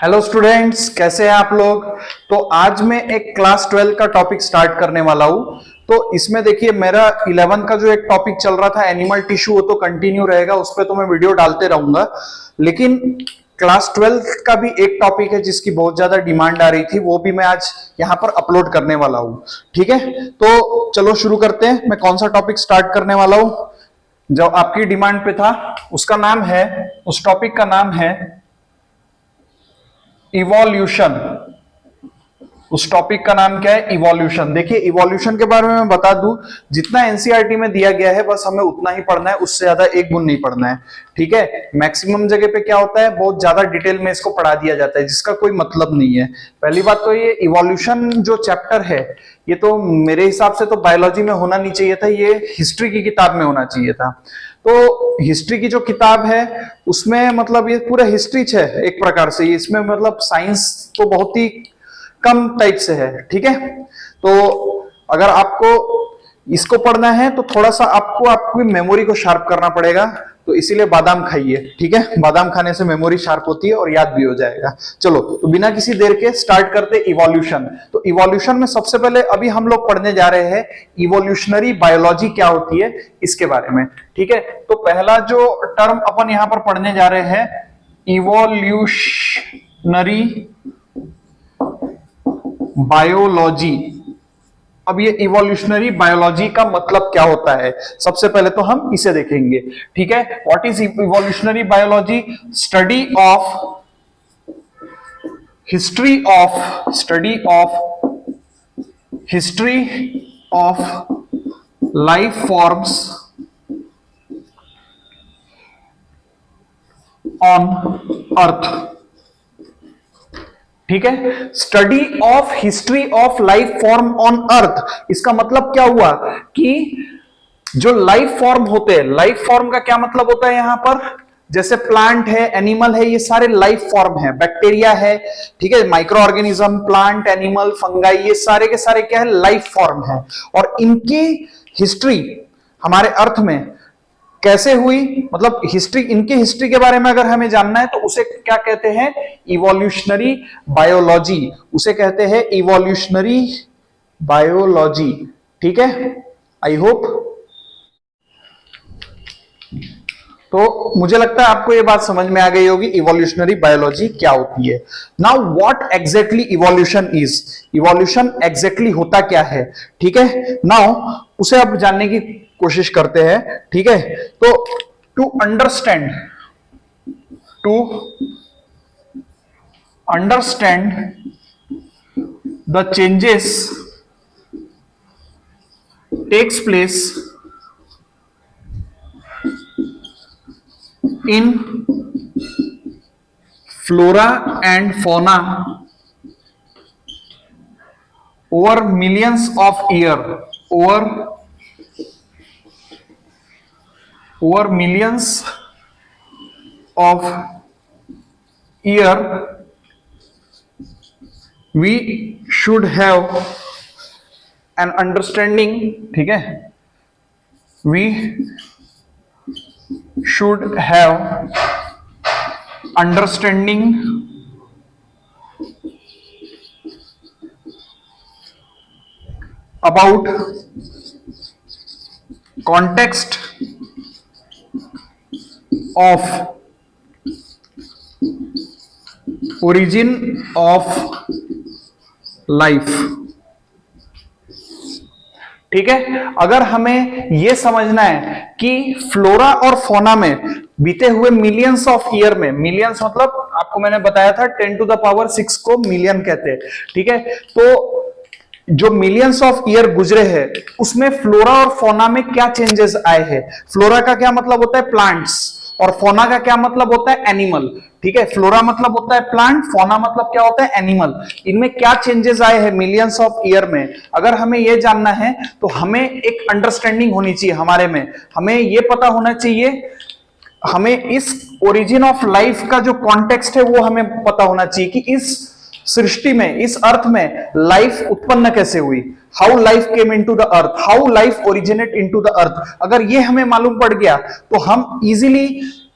Hello students, कैसे हैं आप लोग। तो आज मैं एक क्लास 12 का टॉपिक स्टार्ट करने वाला हूं। तो इसमें देखिए मेरा 11 का जो एक टॉपिक चल रहा था एनिमल टिश्यू, वो तो कंटिन्यू रहेगा, उस पर तो मैं वीडियो डालते रहूंगा। लेकिन क्लास 12 का भी एक टॉपिक है जिसकी बहुत ज्यादा डिमांड आ रही थी, वो भी मैं आज यहाँ पर अपलोड करने वाला हूँ। ठीक है, तो चलो शुरू करते हैं। मैं कौन सा टॉपिक स्टार्ट करने वाला हूँ जो आपकी डिमांड पे था, उसका नाम है, उस टॉपिक का नाम है इवोल्यूशन। उस टॉपिक का नाम क्या है? इवोल्यूशन। देखिए इवोल्यूशन के बारे में मैं बता दूं, जितना एनसीईआरटी में दिया गया है बस हमें उतना ही पढ़ना है, उससे ज्यादा एक गुण नहीं पढ़ना है। ठीक है, मैक्सिमम जगह पे क्या होता है, बहुत ज्यादा डिटेल में इसको पढ़ा दिया जाता है जिसका कोई मतलब नहीं है। पहली बात तो ये इवोल्यूशन जो चैप्टर है, ये तो मेरे हिसाब से तो बायोलॉजी में होना नहीं चाहिए था, ये हिस्ट्री की किताब में होना चाहिए था। तो हिस्ट्री की जो किताब है उसमें मतलब ये पूरा हिस्ट्री है एक प्रकार से, इसमें मतलब साइंस तो बहुत ही कम टाइप से है। ठीक है, तो अगर आपको इसको पढ़ना है तो थोड़ा सा आपको आपकी मेमोरी को शार्प करना पड़ेगा, तो इसीलिए बादाम खाइए। ठीक है, बादाम खाने से मेमोरी शार्प होती है और याद भी हो जाएगा। चलो तो बिना किसी देर के स्टार्ट करते इवोल्यूशन। तो इवोल्यूशन में सबसे पहले अभी हम लोग पढ़ने जा रहे हैं इवोल्यूशनरी बायोलॉजी क्या होती है, इसके बारे में। ठीक है, तो पहला जो टर्म अपन यहां पर पढ़ने जा रहे हैं, इवोल्यूशनरी बायोलॉजी। अब ये इवोल्यूशनरी बायोलॉजी का मतलब क्या होता है, सबसे पहले तो हम इसे देखेंगे। ठीक है, what is evolutionary biology? Study of history of life forms on earth. ठीक है, study of history of life form on earth. इसका मतलब क्या हुआ कि जो लाइफ फॉर्म होते हैं, लाइफ फॉर्म का क्या मतलब होता है यहां पर, जैसे प्लांट है, एनिमल है, ये सारे लाइफ फॉर्म है। बैक्टीरिया है, ठीक है, micro organism, plant, animal, fungi, ये सारे के सारे क्या है, लाइफ फॉर्म है। और इनकी हिस्ट्री हमारे अर्थ में कैसे हुई, मतलब हिस्ट्री, इनकी हिस्ट्री के बारे में अगर हमें जानना है तो उसे क्या कहते हैं, इवोल्यूशनरी बायोलॉजी। उसे कहते हैं इवोल्यूशनरी बायोलॉजी। ठीक है, आई होप। तो मुझे लगता है आपको ये बात समझ में आ गई होगी इवोल्यूशनरी बायोलॉजी क्या होती है। Now what exactly evolution is, evolution exactly होता क्या है। ठीक है, नाउ उसे अब जानने की कोशिश करते हैं। ठीक है, तो to understand the changes takes place in flora and fauna over millions of year, over millions of year, we should have an understanding. ठीक है, we should have understanding about context of origin of life। ठीक है, अगर हमें यह समझना है कि फ्लोरा और फौना में बीते हुए मिलियंस ऑफ ईयर में, मिलियंस मतलब आपको मैंने बताया था 10 टू द पावर 6 को मिलियन कहते हैं। ठीक है, तो जो मिलियंस ऑफ ईयर गुजरे हैं उसमें फ्लोरा और फौना में क्या चेंजेस आए हैं। फ्लोरा का क्या मतलब होता है, प्लांट्स, और फौना का क्या मतलब होता है, एनिमल। ठीक है, फ्लोरा मतलब होता है प्लांट, फौना मतलब क्या होता है, एनिमल। इनमें क्या चेंजेस आए हैं मिलियंस ऑफ ईयर में, अगर हमें यह जानना है तो हमें एक अंडरस्टैंडिंग होनी चाहिए हमारे में। हमें यह पता होना चाहिए, हमें इस ओरिजिन ऑफ लाइफ का जो कॉन्टेक्स्ट है वो हमें पता होना चाहिए कि इस सृष्टि में, इस अर्थ में लाइफ उत्पन्न कैसे हुई, how life came into the earth, how life originate into the earth. अगर ये हमें मालूम पड़ गया तो हम इजीली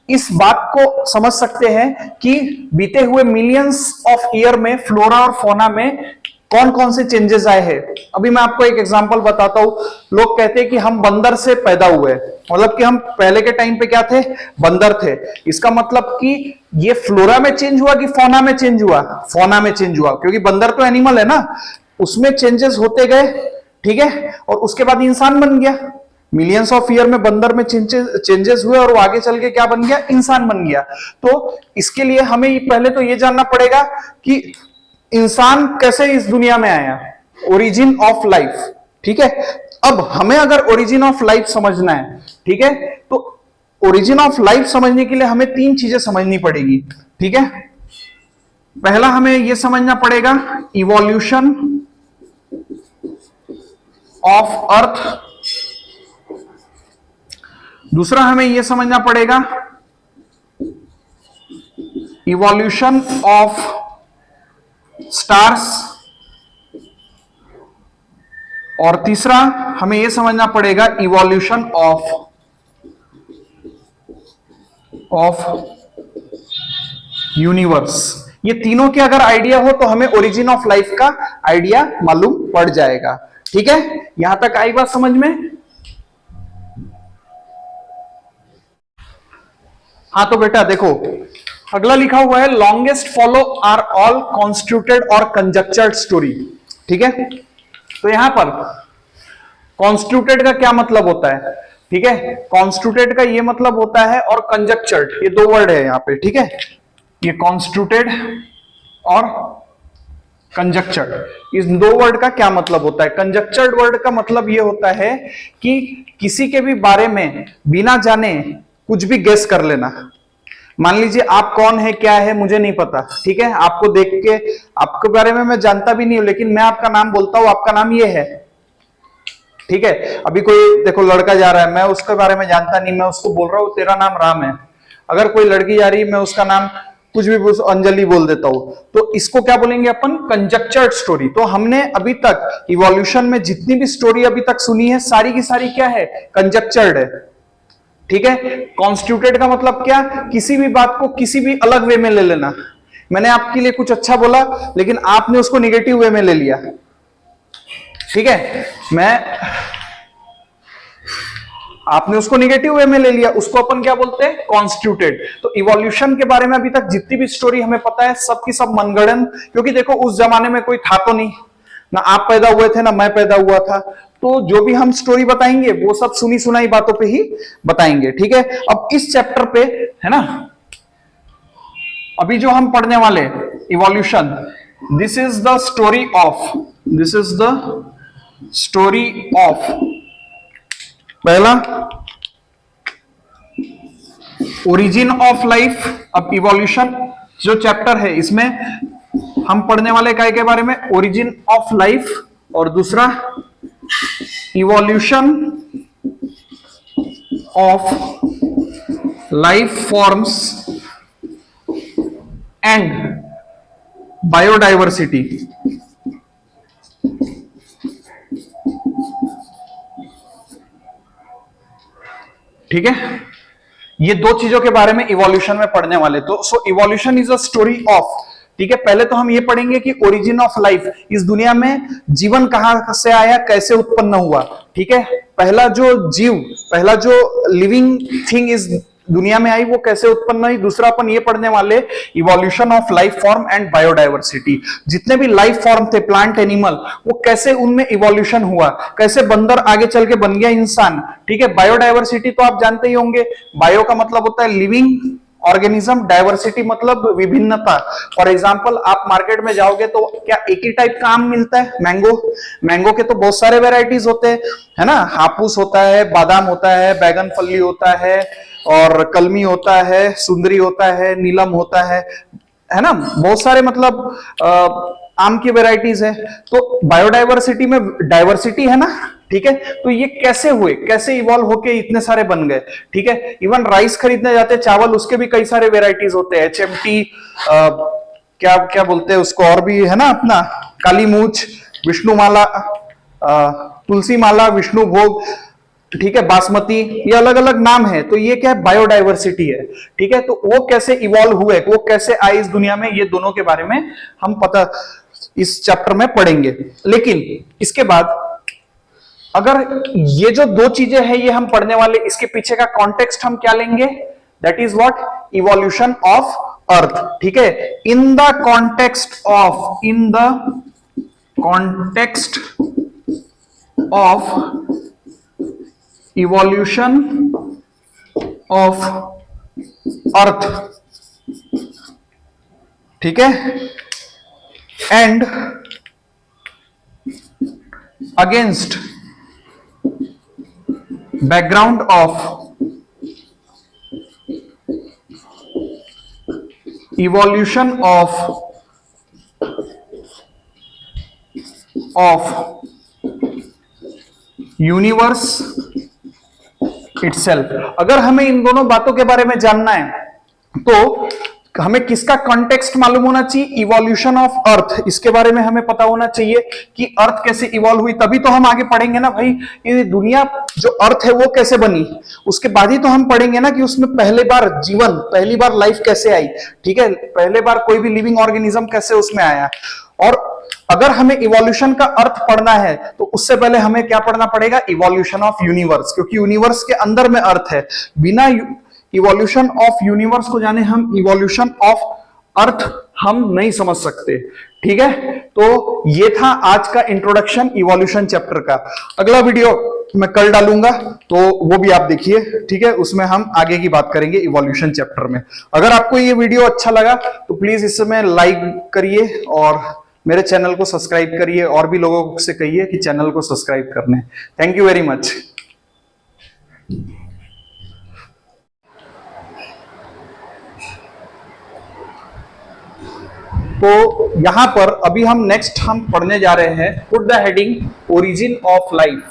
इस बात को समझ सकते हैं कि बीते हुए मिलियंस ऑफ ईयर में फ्लोरा और फौना में कौन कौन से चेंजेस आए हैं। अभी मैं आपको एक एग्जांपल बताता हूं। लोग कहते हैं कि हम बंदर से पैदा हुए, मतलब कि हम पहले के टाइम पे क्या थे, बंदर थे। इसका मतलब कि ये फ्लोरा में चेंज हुआ कि फौना में चेंज हुआ? फौना में चेंज हुआ, क्योंकि बंदर तो एनिमल है ना, उसमें चेंजेस होते गए, ठीक है, और उसके बाद इंसान बन गया। मिलियंस ऑफ ईयर में बंदर में चेंजेस हुए और वो आगे चल के क्या बन गया, इंसान बन गया। तो इसके लिए हमें पहले तो ये जानना पड़ेगा कि इंसान कैसे इस दुनिया में आया, ओरिजिन ऑफ लाइफ, ठीक है। अब हमें अगर ओरिजिन ऑफ लाइफ समझना है, ठीक है, तो ओरिजिन ऑफ लाइफ समझने के लिए हमें 3 चीजें समझनी पड़ेगी, ठीक है। पहला हमें यह समझना पड़ेगा इवोल्यूशन ऑफ अर्थ। दूसरा हमें यह समझना पड़ेगा इवोल्यूशन ऑफ स्टार्स, और तीसरा हमें यह समझना पड़ेगा इवोल्यूशन ऑफ यूनिवर्स। ये तीनों के अगर आइडिया हो तो हमें ओरिजिन ऑफ लाइफ का आइडिया मालूम पड़ जाएगा, ठीक है। यहां तक आई बात समझ में? हाँ तो बेटा देखो, अगला लिखा हुआ है longest follow are all constituted और कंजक्चर्ड स्टोरी, ठीक है। तो यहां पर कॉन्स्टिट्यूटेड का क्या मतलब होता है, ठीक है। कॉन्स्टिट्यूटेड का ये मतलब होता है, और कंजक्चर्ड, ये 2 वर्ड है यहां पे, ठीक है। ये कॉन्स्टिट्यूटेड और कंजक्चर्ड, इस 2 वर्ड का क्या मतलब होता है? कंजक्चर्ड वर्ड का मतलब ये होता है कि किसी के भी बारे में बिना जाने कुछ भी गेस कर लेना। मान लीजिए आप कौन है, क्या है, मुझे नहीं पता, ठीक है। आपको देख के, आपके बारे में मैं जानता भी नहीं हूं, लेकिन मैं आपका नाम बोलता हूं, आपका नाम ये है, ठीक है। अभी कोई देखो लड़का जा रहा है, मैं उसके बारे में जानता नहीं, मैं उसको बोल रहा हूं तेरा नाम राम है। अगर कोई लड़की जा रही है, मैं उसका नाम कुछ भी अंजलि बोल देता हूं, तो इसको क्या बोलेंगे अपन? कंजक्चर्ड स्टोरी। तो हमने अभी तक इवोल्यूशन में जितनी भी स्टोरी अभी तक सुनी है, सारी की सारी क्या है? कंजक्चर्ड है, ठीक है। कॉन्स्टिट्यूटेड का मतलब क्या? किसी भी बात को किसी भी अलग वे में ले लेना। मैंने आपके लिए कुछ अच्छा बोला, लेकिन आपने उसको निगेटिव वे में ले लिया, ठीक है। आपने उसको निगेटिव वे में ले लिया, उसको अपन क्या बोलते हैं? कॉन्स्टिट्यूटेड। तो इवोल्यूशन के बारे में अभी तक जितनी भी स्टोरी हमें पता है, सबकी सब मनगढ़ंत, क्योंकि देखो उस जमाने में कोई था तो नहीं, ना आप पैदा हुए थे ना मैं पैदा हुआ था। तो जो भी हम स्टोरी बताएंगे वो सब सुनी सुनाई बातों पे ही बताएंगे, ठीक है। अब इस चैप्टर पे है ना, अभी जो हम पढ़ने वाले evolution, this is the story of पहला ओरिजिन ऑफ लाइफ। अब इवोल्यूशन जो चैप्टर है, इसमें हम पढ़ने वाले काय के बारे में? ओरिजिन ऑफ लाइफ, और दूसरा evolution of life forms and biodiversity, ठीक है। ये 2 चीजों के बारे में इवोल्यूशन में पढ़ने वाले। तो so evolution is a story of, ठीक है। पहले तो हम ये पढ़ेंगे कि ओरिजिन ऑफ लाइफ, इस दुनिया में जीवन कहां से आया, कैसे उत्पन्न हुआ, ठीक है। पहला जो लिविंग थिंग इस दुनिया में आई, वो कैसे उत्पन्न हुई। दूसरा अपन ये पढ़ने वाले evolution of life form and biodiversity, जितने भी लाइफ फॉर्म थे, प्लांट, एनिमल, वो कैसे उनमें इवोल्यूशन हुआ, कैसे बंदर आगे चल के बन गया इंसान, ठीक है। बायोडाइवर्सिटी तो आप जानते ही होंगे, बायो का मतलब होता है लिविंग ऑर्गेनिज्म, डाइवर्सिटी मतलब विभिन्नता। फॉर एग्जांपल आप मार्केट में जाओगे तो क्या एक ही टाइप का आम मिलता है? मैंगो के तो बहुत सारे वेराइटीज होते हैं, है ना। हापुस होता है, बादाम होता है, बैगन फली होता है, और कलमी होता है, सुंदरी होता है, नीलम होता है ना। बहुत सारे मतलब आम की वेराइटीज है। तो बायोडाइवर्सिटी में डाइवर्सिटी है ना, ठीक है। तो ये कैसे हुए, कैसे इवॉल्व होके इतने सारे बन गए, ठीक है। इवन राइस खरीदने जाते, चावल, उसके भी कई सारे वेराइटीज होते हैं। HMT, क्या क्या बोलते हैं उसको, और भी है ना अपना, काली मूछ, विष्णु माला, तुलसी माला, विष्णु भोग, ठीक है, बासमती, ये अलग अलग नाम है। तो ये क्या है, बायोडाइवर्सिटी है। ठीक है, तो वो कैसे इवॉल्व हुए, वो कैसे आए इस दुनिया में, ये दोनों के बारे में हम पता इस चैप्टर में पढ़ेंगे। लेकिन इसके बाद अगर ये जो दो चीजें हैं ये हम पढ़ने वाले, इसके पीछे का कॉन्टेक्स्ट हम क्या लेंगे, that is what, evolution of earth. ठीक है, in the context of, in the context of evolution of earth, ठीक है, and against background of evolution of universe itself. अगर हमें इन दोनों बातों के बारे में जानना है तो हमें किसका कॉन्टेक्स्ट मालूम होना चाहिए, इवोल्यूशन ऑफ अर्थ, इसके बारे में हमें पता होना चाहिए कि अर्थ कैसे इवॉल्व हुई, तभी तो हम आगे पढ़ेंगे ना भाई ये दुनिया जो अर्थ है वो कैसे बनी, उसके बाद ही तो हम पढ़ेंगे ना कि उसमें पहली बार जीवन, पहली बार लाइफ कैसे आई। ठीक है, पहले बार कोई भी लिविंग ऑर्गेनिज्म कैसे उसमें आया। और अगर हमें इवोल्यूशन का अर्थ पढ़ना है तो उससे पहले हमें क्या पढ़ना पड़ेगा, इवोल्यूशन ऑफ यूनिवर्स, क्योंकि यूनिवर्स के अंदर में अर्थ है। बिना इवोल्यूशन ऑफ यूनिवर्स को जाने हम इवोल्यूशन ऑफ अर्थ हम नहीं समझ सकते। ठीक है, तो ये था आज का इंट्रोडक्शन इवोल्यूशन चैप्टर का। अगला वीडियो मैं कल डालूंगा तो वो भी आप देखिए। ठीक है, उसमें हम आगे की बात करेंगे इवोल्यूशन चैप्टर में। अगर आपको ये वीडियो अच्छा लगा तो प्लीज इसमें लाइक करिए और मेरे चैनल को सब्सक्राइब करिए, और भी लोगों से कहिए कि चैनल को सब्सक्राइब करने। Thank you very much. तो यहां पर अभी हम नेक्स्ट हम पढ़ने जा रहे हैं, put the heading origin of life.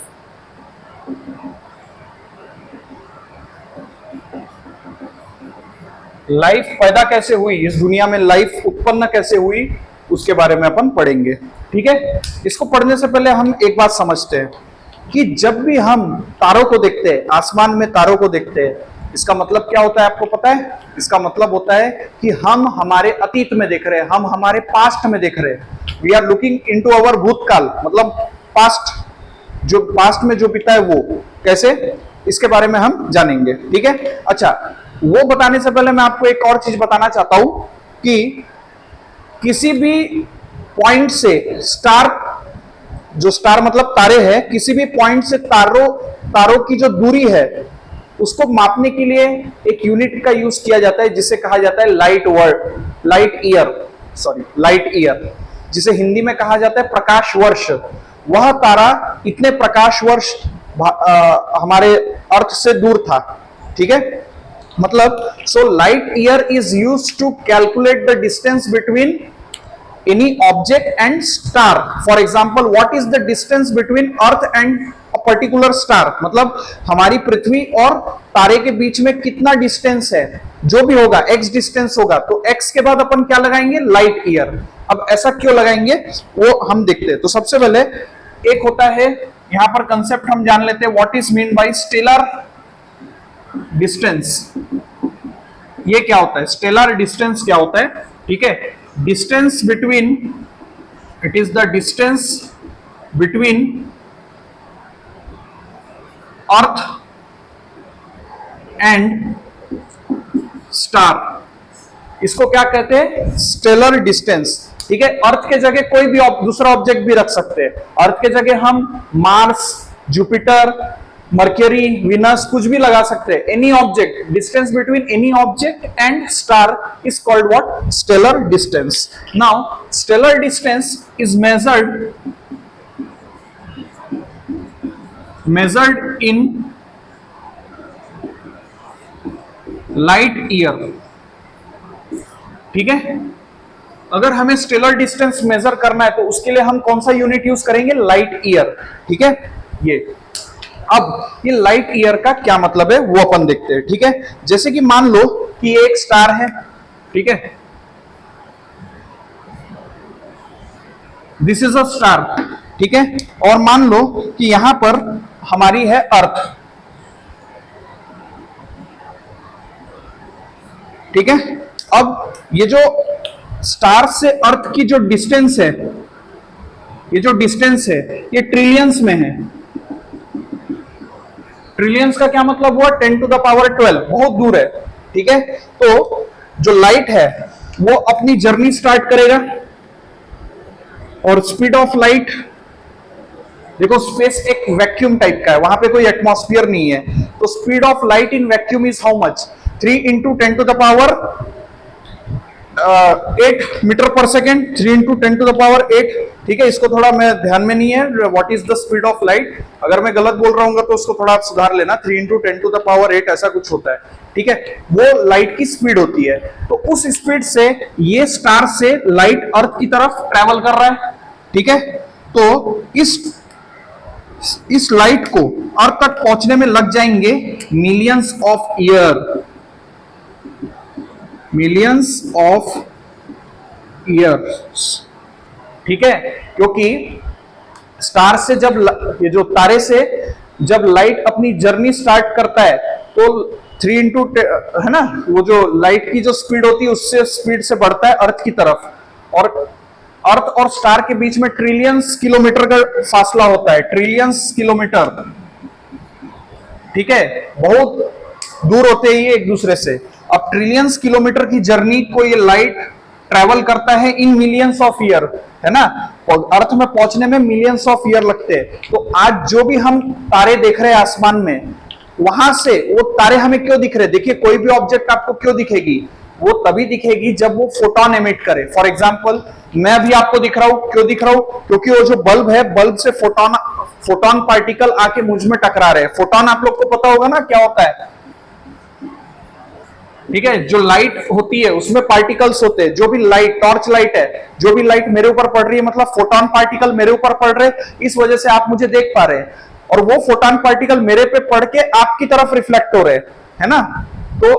Life पैदा कैसे हुई, इस दुनिया में लाइफ उत्पन्न कैसे हुई, उसके बारे में अपन पढ़ेंगे। ठीक है, इसको पढ़ने से पहले हम एक बात समझते हैं कि जब भी हम तारों को देखते हैं, आसमान में तारों को देखते हैं, इसका मतलब क्या होता है आपको पता है? इसका मतलब होता है कि हम हमारे अतीत में देख रहे हैं, हम हमारे पास्ट में देख रहे हैं। वी आर लुकिंग इनटू अवर भूतकाल, मतलब पास्ट, जो पास्ट में जो बीता है वो कैसे, इसके बारे में हम जानेंगे। ठीक है, अच्छा, वो बताने से पहले मैं आपको एक और चीज बताना चाहता हूं कि किसी भी पॉइंट से स्टार, जो स्टार मतलब तारे हैं, किसी भी पॉइंट से तारों की जो दूरी है उसको मापने के लिए एक यूनिट का यूज किया जाता है जिसे कहा जाता है लाइट ईयर, जिसे हिंदी में कहा जाता है प्रकाश वर्ष। वह तारा इतने प्रकाश वर्ष हमारे अर्थ से दूर था। ठीक है, मतलब so light year is used to calculate the distance between any object and star. For example, what is the distance between earth and a particular star? मतलब हमारी पृथ्वी और तारे के बीच में कितना डिस्टेंस है, जो भी होगा x डिस्टेंस होगा, तो x के बाद अपन क्या लगाएंगे, लाइट ईयर। अब ऐसा क्यों लगाएंगे वो हम देखते हैं। तो सबसे पहले एक होता है, यहां पर कंसेप्ट हम जान लेते हैं, what is mean by stellar distance. ये क्या होता है, स्टेलर डिस्टेंस क्या होता है? ठीक है, distance between, it is the distance between earth and star, इसको क्या कहते हैं, स्टेलर डिस्टेंस। ठीक है, अर्थ के जगह कोई भी दूसरा ऑब्जेक्ट भी रख सकते हैं। अर्थ के जगह हम मार्स, जुपिटर, मर्क्यूरी, विनस कुछ भी लगा सकते हैं। Any object, distance between any object and star is called what, stellar distance. Now stellar distance is measured in light year. ठीक है, अगर हमें स्टेलर डिस्टेंस मेजर करना है तो उसके लिए हम कौन सा यूनिट यूज करेंगे, लाइट ईयर। ठीक है, ये अब ये लाइट ईयर का क्या मतलब है वो अपन देखते हैं। ठीक है, जैसे कि मान लो कि ये एक स्टार है। ठीक है, दिस इज अ स्टार। ठीक है, और मान लो कि यहां पर हमारी है अर्थ। ठीक है। अब ये जो स्टार से अर्थ की जो डिस्टेंस है, ये जो डिस्टेंस है ये ट्रिलियंस में है। ट्रिलियंस का क्या मतलब हुआ? 10 टू द पावर 12, बहुत दूर है। ठीक है, तो जो लाइट है वो अपनी जर्नी स्टार्ट करेगा और स्पीड ऑफ लाइट, देखो स्पेस एक वैक्यूम टाइप का है, वहां पे कोई एटमॉस्फेयर नहीं है, तो speed of light in vacuum is how much? 3 into 10 to the power 8 meter पर second, 3 into 10 to the power 8। ठीक है, इसको थोड़ा मैं ध्यान में नहीं है, what is the speed of light, अगर मैं गलत बोल रहा हूँ तो उसको थोड़ा आप सुधार लेना। 3 इंटू 10 टू द पावर 8 ऐसा कुछ होता है। ठीक है, वो लाइट की स्पीड होती है। तो उस स्पीड से ये स्टार से लाइट अर्थ की तरफ ट्रेवल कर रहा है। ठीक है, तो इस लाइट को अर्थ तक पहुंचने में लग जाएंगे millions of year, millions of years. ठीक है, क्योंकि स्टार से जब ये जो तारे से जब लाइट अपनी जर्नी स्टार्ट करता है तो 3 इंटू है ना, वो जो लाइट की जो स्पीड होती है उससे स्पीड से बढ़ता है अर्थ की तरफ, और अर्थ और स्टार के बीच में ट्रिलियंस किलोमीटर का फासला होता है, ट्रिलियंस किलोमीटर। ठीक है, बहुत दूर होते हैं ये एक दूसरे से। अब ट्रिलियंस किलोमीटर की जर्नी को ये लाइट ट्रेवल करता है इन मिलियंस ऑफ ईयर, है ना, और अर्थ में पहुंचने में मिलियंस ऑफ ईयर लगते हैं। तो आज जो भी हम तारे देख रहे हैं आसमान में, वहां से वो तारे हमें क्यों दिख रहे हैं? देखिए, कोई भी ऑब्जेक्ट आपको क्यों दिखेगी? वो तभी दिखेगी जब वो फोटोन एमिट करे। फॉर एग्जाम्पल, मैं अभी आपको दिख रहा हूं, क्यों दिख रहा हूं? क्योंकि वो जो बल्ब है, बल्ब से फोटोन पार्टिकल आके मुझ में टकरा रहे हैं। फोटोन आप लोग को पता होगा ना क्या होता है? ठीक है, जो लाइट होती है उसमें पार्टिकल्स होते हैं। जो भी लाइट, टॉर्च लाइट है, जो भी लाइट मेरे ऊपर पड़ रही है, मतलब फोटोन पार्टिकल मेरे ऊपर पड़ रहे, इस वजह से आप मुझे देख पा रहे हैं, और वो फोटोन पार्टिकल मेरे पे पड़ के आपकी तरफ रिफ्लेक्ट हो रहे हैं, है ना। तो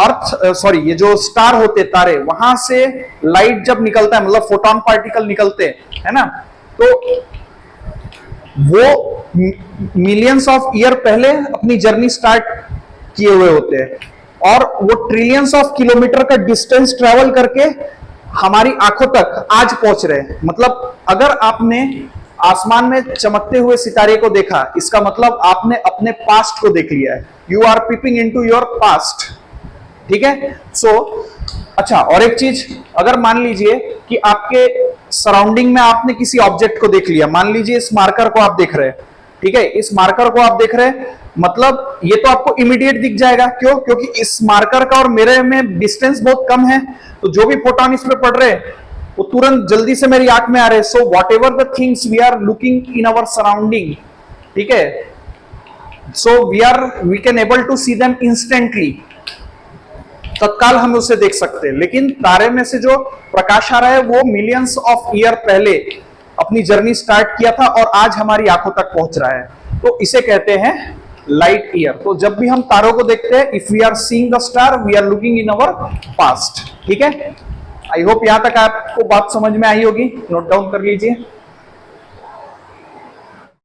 अर्थ सॉरी ये जो स्टार होते तारे, वहां से लाइट जब निकलता है, मतलब फोटोन पार्टिकल निकलते हैं, है ना, तो वो मिलियंस ऑफ ईयर पहले अपनी जर्नी स्टार्ट किए हुए होते हैं, और वो ट्रिलियंस ऑफ किलोमीटर का डिस्टेंस ट्रेवल करके हमारी आंखों तक आज पहुंच रहे हैं। मतलब अगर आपने आसमान में चमकते हुए सितारे को देखा, इसका मतलब आपने अपने पास्ट को देख लिया है। You are peeping into your past. ठीक है, सो अच्छा, और एक चीज, अगर मान लीजिए कि आपके सराउंडिंग में आपने किसी ऑब्जेक्ट को देख लिया, मान लीजिए इस मार्कर को आप देख रहे हैं। ठीक है, इस मार्कर को आप देख रहे हैं, मतलब ये तो आपको इमीडिएट दिख जाएगा। क्यों? क्योंकि इस मार्कर का और मेरे में डिस्टेंस बहुत कम है, तो जो भी फोटोन इसमें पड़ रहे हैं वो तुरंत जल्दी से मेरी आंख में आ रहे हैं। So whatever the things we are looking in our surrounding, ठीक है, so we can able to see them instantly, तत्काल हम उसे देख सकते हैं। लेकिन तारे में से जो प्रकाश आ रहा है वो मिलियंस ऑफ ईयर पहले अपनी जर्नी स्टार्ट किया था और आज हमारी आंखों तक पहुंच रहा है, तो इसे कहते हैं लाइट ईयर। तो जब भी हम तारों को देखते हैं, if we are seeing the star, we are looking in our past. ठीक है, आई होप यहां तक आपको बात समझ में आई होगी, नोट डाउन कर लीजिए।